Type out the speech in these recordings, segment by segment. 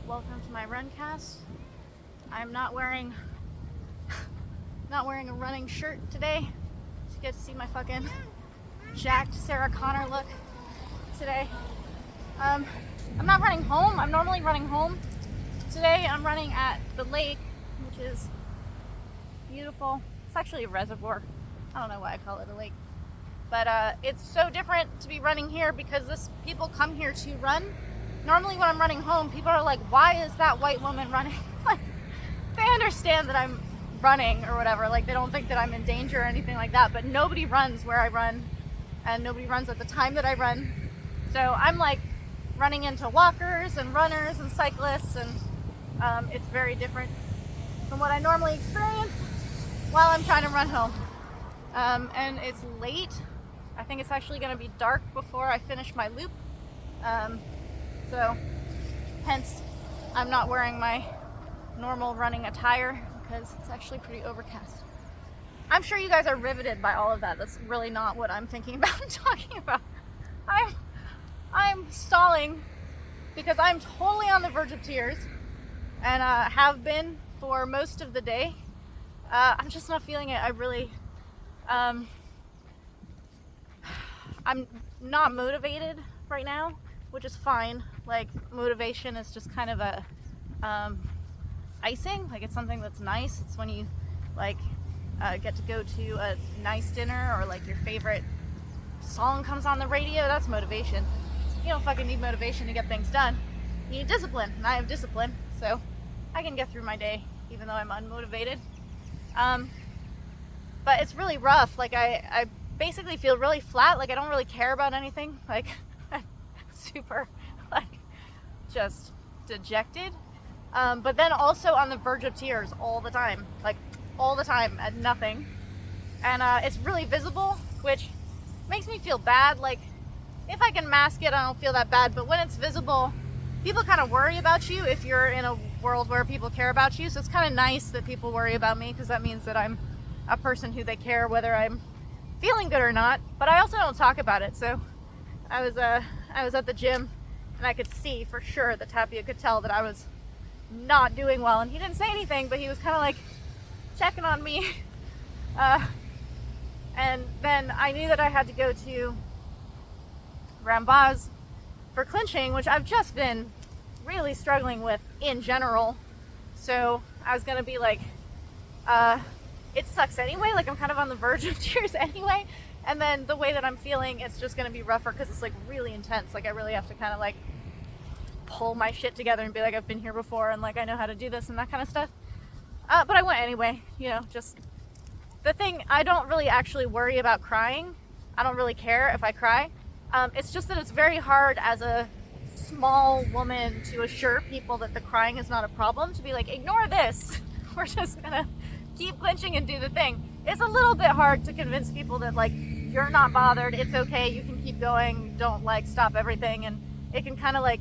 welcome to my Runcast. I'm not wearing a running shirt today. You get to see my fucking jacked Sarah Connor look today. I'm not running home. I'm normally running home. Today I'm running at the lake, which is beautiful. It's actually a reservoir. I don't know why I call it a lake. But it's so different to be running here because people come here to run. Normally when I'm running home, people are like, why is that white woman running? Like, they understand that I'm running or whatever. Like, they don't think that I'm in danger or anything like that. But nobody runs where I run, and nobody runs at the time that I run. So I'm like running into walkers and runners and cyclists, and it's very different from what I normally experience while I'm trying to run home. And it's late. I think it's actually going to be dark before I finish my loop. So hence I'm not wearing my normal running attire because it's actually pretty overcast. I'm sure you guys are riveted by all of that. That's really not what I'm thinking about and talking about. I'm stalling because I'm totally on the verge of tears and have been for most of the day. I'm just not feeling it. I really I'm not motivated right now, which is fine. Like, motivation is just kind of a icing. Like, it's something that's nice. It's when you like get to go to a nice dinner, or like your favorite song comes on the radio. That's motivation. You don't fucking need motivation to get things done. You need discipline, and I have discipline, so I can get through my day even though I'm unmotivated. But it's really rough. Like, I basically feel really flat. Like, I don't really care about anything. Like, I'm super, like, just dejected. But then also on the verge of tears all the time. Like, all the time at nothing. And it's really visible, which makes me feel bad. Like, if I can mask it, I don't feel that bad. But when it's visible, people kind of worry about you if you're in a world where people care about you. So it's kind of nice that people worry about me, because that means that I'm a person who they care whether I'm feeling good or not. But I also don't talk about it. So I was at the gym, and I could see for sure that Tapia could tell that I was not doing well, and he didn't say anything, but he was kind of like checking on me. And then I knew that I had to go to Rambaz for clinching, which I've just been really struggling with in general. So I was gonna be like, it sucks anyway. Like, I'm kind of on the verge of tears anyway. And then the way that I'm feeling, it's just gonna be rougher because it's like really intense. Like, I really have to kind of like pull my shit together and be like, I've been here before, and like, I know how to do this and that kind of stuff. But I went anyway. You know, just the thing, I don't really actually worry about crying. I don't really care if I cry. It's just that it's very hard as a small woman to assure people that the crying is not a problem, to be like, ignore this. We're just gonna keep clinching and do the thing. It's a little bit hard to convince people that, like, you're not bothered, it's okay, you can keep going, don't like stop everything. And it can kind of like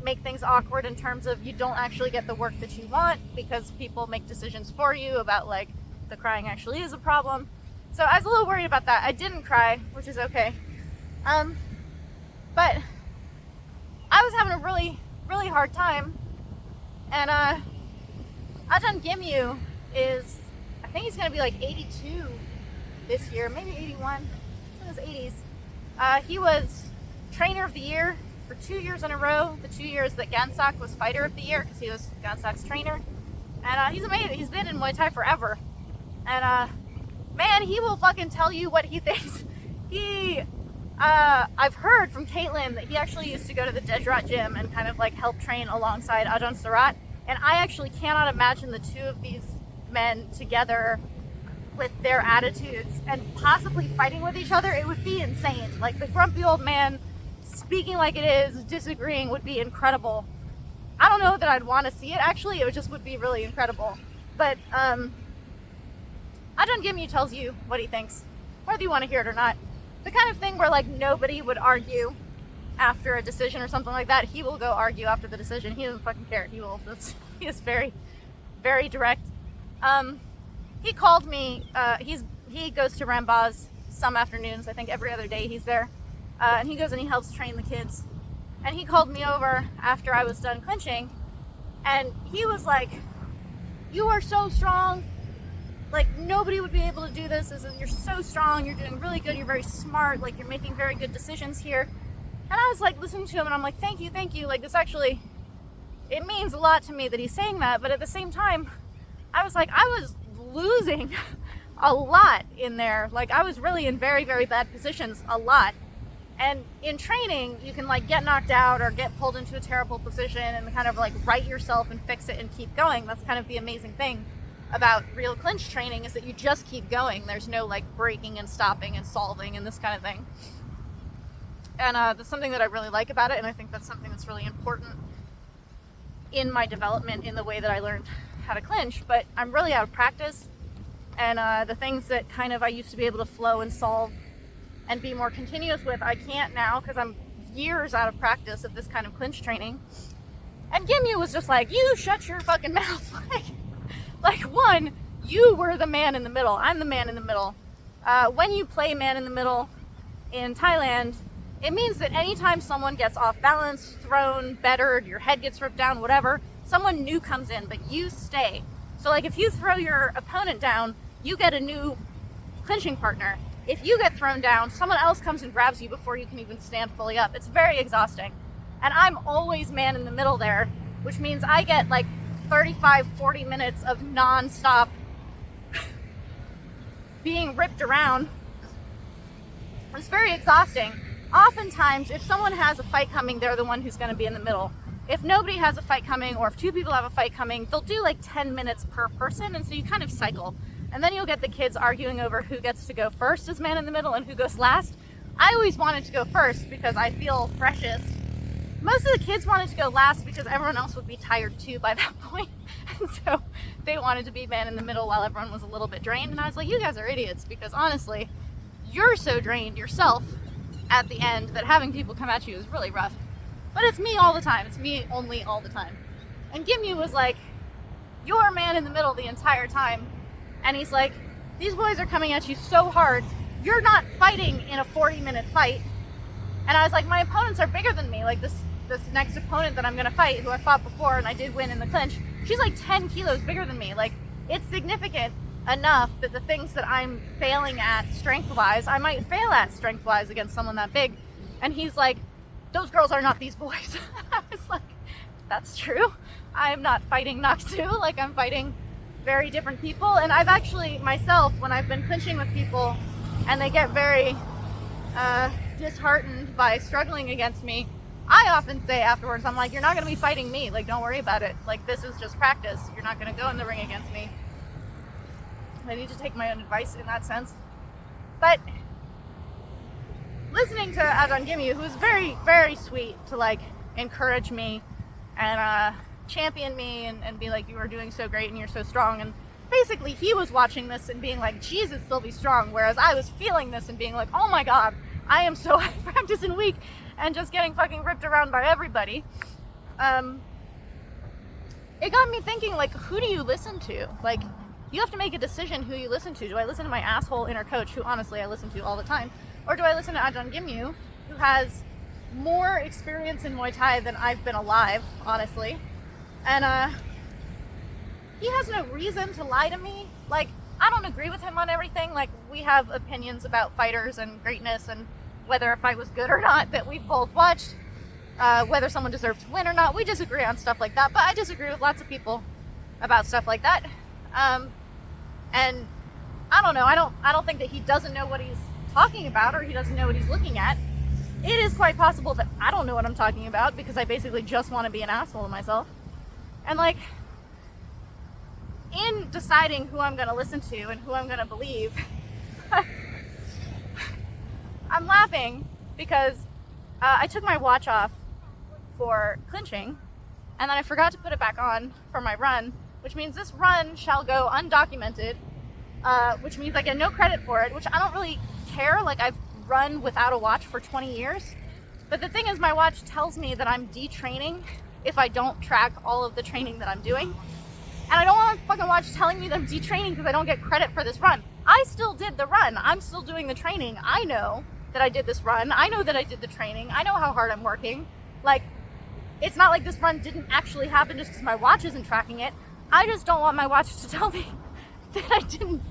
make things awkward in terms of you don't actually get the work that you want because people make decisions for you about, like, the crying actually is a problem. So I was a little worried about that. I didn't cry, which is okay. But I was having a really, really hard time. And Ajahn Gimu is, I think he's going to be like 82 this year, maybe 81. In his 80s. He was trainer of the year for 2 years in a row. The 2 years that Gansak was fighter of the year, because he was Gansak's trainer. And he's amazing. He's been in Muay Thai forever. And man, he will fucking tell you what he thinks. I've heard from Caitlin that he actually used to go to the Dejrat gym and kind of like help train alongside Ajahn Sarat. And I actually cannot imagine the two of these men together with their attitudes and possibly fighting with each other. It would be insane. Like, the grumpy old man speaking like it is, disagreeing, would be incredible. I don't know that I'd want to see it, actually. It just would be really incredible. But Ajahn Gimu tells you what he thinks, whether you want to hear it or not. The kind of thing where, like, nobody would argue after a decision or something like that. He will go argue after the decision. He doesn't fucking care. He is very, very direct. He called me. He goes to Rambaz some afternoons. I think every other day he's there. And he goes and he helps train the kids. And he called me over after I was done clinching And he was like, you are so strong. Like, nobody would be able to do this. You're so strong. You're doing really good. You're very smart. Like, you're making very good decisions here. And I was like listening to him and I'm like, thank you. Like, this actually, it means a lot to me that he's saying that. But at the same time, I was like, I was losing a lot in there. Like, I was really in very, very bad positions a lot. And in training, you can like get knocked out or get pulled into a terrible position and kind of like right yourself and fix it and keep going. That's kind of the amazing thing about real clinch training, is that you just keep going. There's no like breaking and stopping and solving and this kind of thing. And that's something that I really like about it. And I think that's something that's really important in my development in the way that I learned how to clinch. But I'm really out of practice. And the things that kind of I used to be able to flow and solve and be more continuous with, I can't now because I'm years out of practice of this kind of clinch training. And Gimu was just like, you shut your fucking mouth. Like, one, you were the man in the middle. I'm the man in the middle. When you play man in the middle in Thailand, it means that anytime someone gets off balance, thrown, bettered, your head gets ripped down, whatever, someone new comes in, but you stay. So like if you throw your opponent down, you get a new clinching partner. If you get thrown down, someone else comes and grabs you before you can even stand fully up. It's very exhausting. And I'm always man in the middle there, which means I get like 35, 40 minutes of non-stop being ripped around. It's very exhausting. Oftentimes, if someone has a fight coming, they're the one who's going to be in the middle. If nobody has a fight coming, or if two people have a fight coming, they'll do like 10 minutes per person, and so you kind of cycle. And then you'll get the kids arguing over who gets to go first as man in the middle and who goes last. I always wanted to go first because I feel freshest. Most of the kids wanted to go last because everyone else would be tired too by that point. And so they wanted to be man in the middle while everyone was a little bit drained. And I was like, you guys are idiots, because honestly, you're so drained yourself at the end that having people come at you is really rough. But it's me all the time. It's me only all the time. And Gimu was like, you're man in the middle the entire time. And he's like, these boys are coming at you so hard. You're not fighting in a 40-minute fight. And I was like, my opponents are bigger than me. Like this next opponent that I'm going to fight, who I fought before and I did win in the clinch, she's like 10 kilos bigger than me. Like, it's significant enough that the things that I'm failing at strength-wise, I might fail at strength-wise against someone that big. And he's like, those girls are not these boys. I was like, that's true. I am not fighting Naksu. Like, I'm fighting very different people. And I've actually, myself, when I've been clinching with people and they get very disheartened by struggling against me, I often say afterwards, I'm like, you're not going to be fighting me. Like, don't worry about it. Like, this is just practice. You're not going to go in the ring against me. I need to take my own advice in that sense. But listening to Ajahn Gimu, who's very, very sweet to like encourage me and champion me and be like, you are doing so great and you're so strong. And basically he was watching this and being like, Jesus, Sylvie strong. Whereas I was feeling this and being like, oh my God, I am so out of practice and weak and just getting fucking ripped around by everybody. It got me thinking, like, who do you listen to? Like, you have to make a decision who you listen to. Do I listen to my asshole inner coach, who honestly I listen to all the time? Or do I listen to Ajahn Gimu, who has more experience in Muay Thai than I've been alive, honestly? And he has no reason to lie to me. Like, I don't agree with him on everything. Like, we have opinions about fighters and greatness and whether a fight was good or not that we've both watched, whether someone deserved to win or not. We disagree on stuff like that, but I disagree with lots of people about stuff like that. And I don't know. I don't think that he doesn't know what he's talking about or he doesn't know what he's looking at. It is quite possible that I don't know what I'm talking about because I basically just want to be an asshole to myself. And like, in deciding who I'm going to listen to and who I'm going to believe, I'm laughing because I took my watch off for clinching and then I forgot to put it back on for my run, which means this run shall go undocumented, which means I get no credit for it, which I don't really care. Like, I've run without a watch for 20 years. But the thing is, my watch tells me that I'm detraining if I don't track all of the training that I'm doing. And I don't want a fucking watch telling me that I'm detraining because I don't get credit for this run. I still did the run. I'm still doing the training. I know that I did this run. I know that I did the training. I know how hard I'm working. Like, it's not like this run didn't actually happen just because my watch isn't tracking it. I just don't want my watch to tell me that I didn't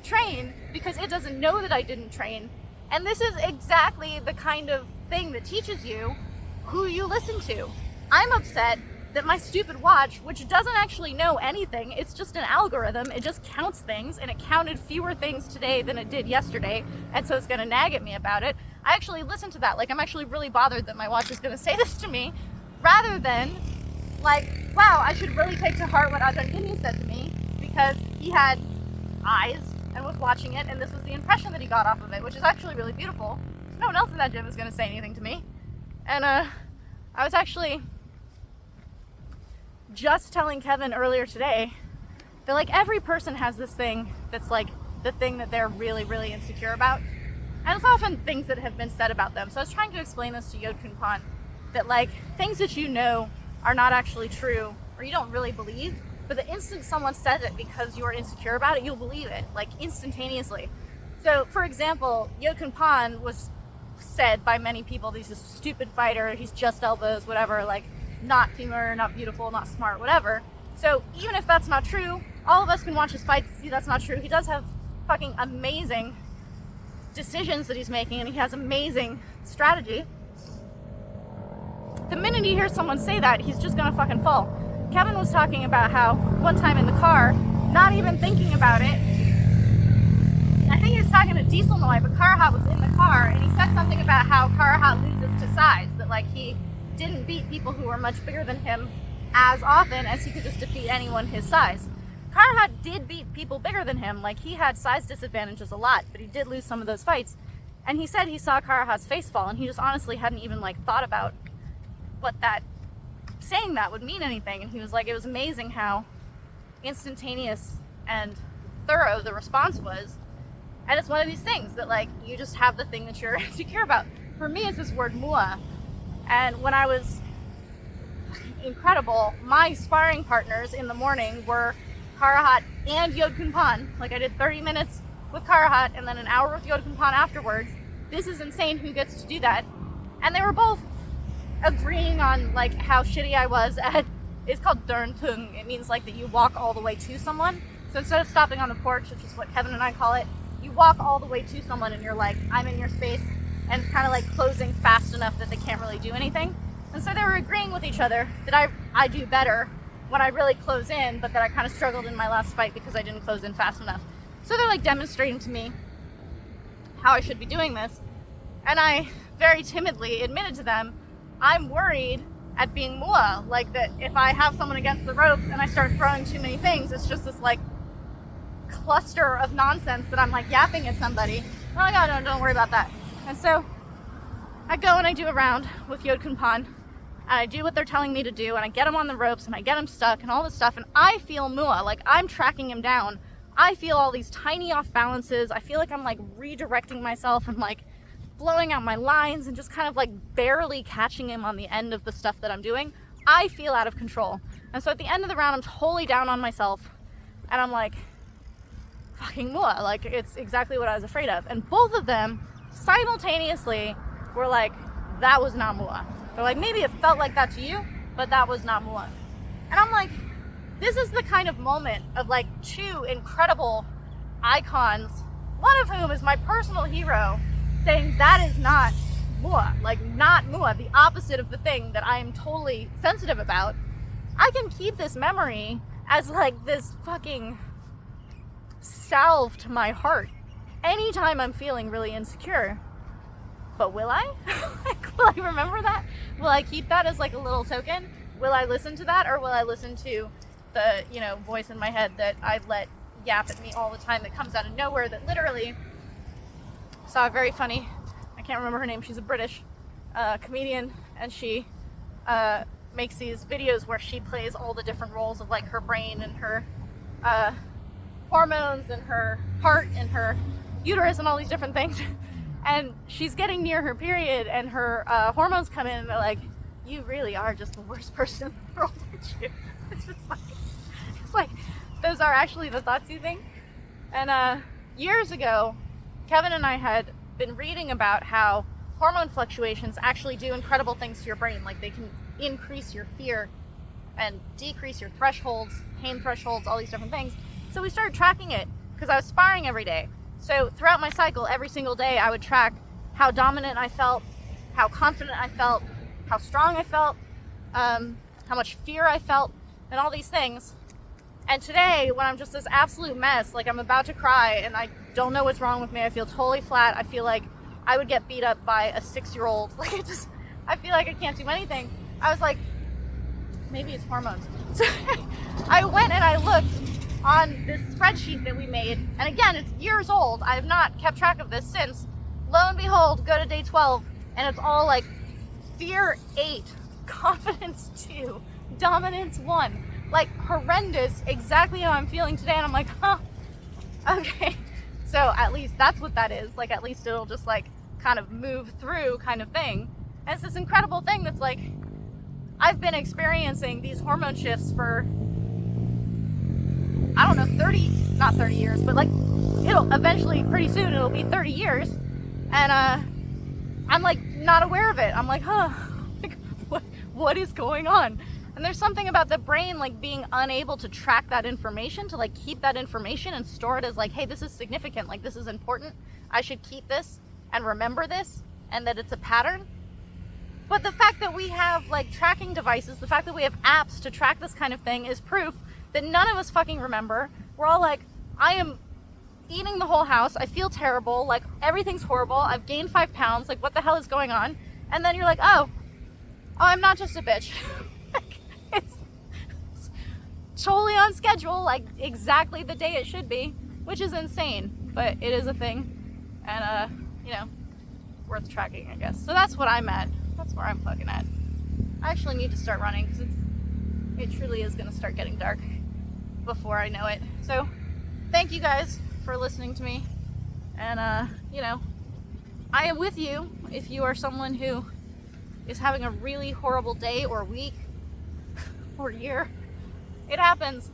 train because it doesn't know that I didn't train. And this is exactly the kind of thing that teaches you who you listen to. I'm upset that my stupid watch, which doesn't actually know anything, it's just an algorithm, it just counts things, and it counted fewer things today than it did yesterday, and so it's gonna nag at me about it. I actually listen to that, like I'm actually really bothered that my watch is gonna say this to me, rather than like, wow, I should really take to heart what Coach Gimu said to me, because he had eyes and was watching it, and this was the impression that he got off of it, which is actually really beautiful. No one else in that gym is gonna say anything to me. And I was actually just telling Kevin earlier today that like every person has this thing that's like the thing that they're really, really insecure about. And it's often things that have been said about them. So I was trying to explain this to Yodkun Pan, that like things that you know are not actually true or you don't really believe, but the instant someone says it because you're insecure about it, you'll believe it, like instantaneously. So for example, Yodkun Pan was said by many people, he's a stupid fighter, he's just elbows, whatever, like not femur, not beautiful, not smart, whatever. So even if that's not true, all of us can watch his fights and see that's not true. He does have fucking amazing decisions that he's making, and he has amazing strategy. The minute he hears someone say that, he's just gonna fucking fall. Kevin was talking about how one time in the car, not even thinking about it, I think he was talking to Diesel Noy, but Karahat was in the car, and he said something about how Karahat loses to size, that like he didn't beat people who were much bigger than him as often as he could just defeat anyone his size. Karahat did beat people bigger than him, like he had size disadvantages a lot, but he did lose some of those fights. And he said he saw Karahat's face fall, and he just honestly hadn't even like thought about what that, saying that would mean anything. And he was like, it was amazing how instantaneous and thorough the response was. And it's one of these things that like, you just have the thing that you're insecure about. For me, it's this word mua. And when I was incredible, my sparring partners in the morning were Karahat and Yodkun Pan. Like I did 30 minutes with Karahat and then an hour with Yodkun Pan afterwards. This is insane who gets to do that. And they were both agreeing on like how shitty I was at, it's called Durntung. It means like that you walk all the way to someone. So instead of stopping on the porch, which is what Kevin and I call it, you walk all the way to someone and you're like, I'm in your space, and it's kind of like closing fast enough that they can't really do anything. And so they were agreeing with each other that I do better when I really close in, but that I kind of struggled in my last fight because I didn't close in fast enough. So they're like demonstrating to me how I should be doing this. And I very timidly admitted to them, I'm worried at being mua, like that if I have someone against the ropes and I start throwing too many things, it's just this like cluster of nonsense that I'm like yapping at somebody. Oh my god, don't worry about that. And so I go and I do a round with Yodkun Pan, and I do what they're telling me to do, and I get him on the ropes, and I get him stuck, and all this stuff, and I feel mua, like I'm tracking him down. I feel all these tiny off balances. I feel like I'm like redirecting myself and like blowing out my lines and just kind of like barely catching him on the end of the stuff that I'm doing. I feel out of control. And so at the end of the round, I'm totally down on myself, and I'm like, fucking mua, like it's exactly what I was afraid of. And both of them simultaneously were like, that was not mua. They're like, maybe it felt like that to you, but that was not mua. And I'm like, this is the kind of moment of like two incredible icons, one of whom is my personal hero, saying that is not mua, like not mua, the opposite of the thing that I'm totally sensitive about. I can keep this memory as like this fucking salve to my heart anytime I'm feeling really insecure. But will I? Like, will I remember that? Will I keep that as like a little token? Will I listen to that, or will I listen to the, you know, voice in my head that I let yap at me all the time that comes out of nowhere, that literally saw a very funny, I can't remember her name, she's a British comedian, and she makes these videos where she plays all the different roles of like her brain and her hormones and her heart and her uterus and all these different things. And she's getting near her period, and her hormones come in, and they're like, you really are just the worst person in the world, aren't you? It's like, those are actually the thoughts you think. And years ago, Kevin and I had been reading about how hormone fluctuations actually do incredible things to your brain. Like they can increase your fear and decrease your thresholds, pain thresholds, all these different things. So we started tracking it because I was sparring every day. So throughout my cycle, every single day, I would track how dominant I felt, how confident I felt, how strong I felt, how much fear I felt, and all these things. And today, when I'm just this absolute mess, like I'm about to cry and I don't know what's wrong with me, I feel totally flat, I feel like I would get beat up by a 6-year-old. Like I feel like I can't do anything. I was like, maybe it's hormones. So I went and I looked on this spreadsheet that we made. And again, it's years old. I have not kept track of this since. Lo and behold, go to day 12 and it's all like fear 8, confidence 2, dominance 1. Like horrendous, exactly how I'm feeling today. And I'm like, huh, okay. So at least that's what that is. Like at least it'll just like kind of move through kind of thing. And it's this incredible thing that's like, I've been experiencing these hormone shifts for, I don't know, not 30 years, but like it'll eventually, pretty soon, it'll be 30 years. And I'm like not aware of it. I'm like, huh, like, what is going on? And there's something about the brain like being unable to track that information, to like keep that information and store it as like, hey, this is significant, like this is important. I should keep this and remember this, and that it's a pattern. But the fact that we have like tracking devices, the fact that we have apps to track this kind of thing is proof that none of us fucking remember. We're all like, I am eating the whole house. I feel terrible. Like everything's horrible. I've gained 5 pounds. Like what the hell is going on? And then you're like, oh, I'm not just a bitch. it's totally on schedule, like exactly the day it should be, which is insane, but it is a thing. And, you know, worth tracking, I guess. So that's what I'm at. That's where I'm fucking at. I actually need to start running because it truly is going to start getting dark before I know it. So thank you guys for listening to me. And, you know, I am with you if you are someone who is having a really horrible day or week or year. It happens.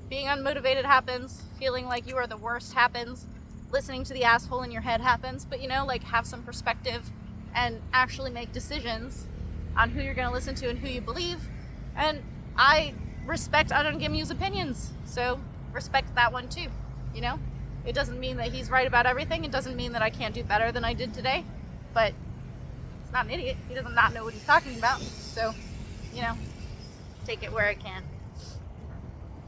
Being unmotivated happens. Feeling like you are the worst happens. Listening to the asshole in your head happens. But, you know, like have some perspective and actually make decisions on who you're going to listen to and who you believe. And I respect Adon Gimu's opinions, so respect that one too, you know? It doesn't mean that he's right about everything. It doesn't mean that I can't do better than I did today, but he's not an idiot. He doesn't not know what he's talking about, so, you know, take it where it can.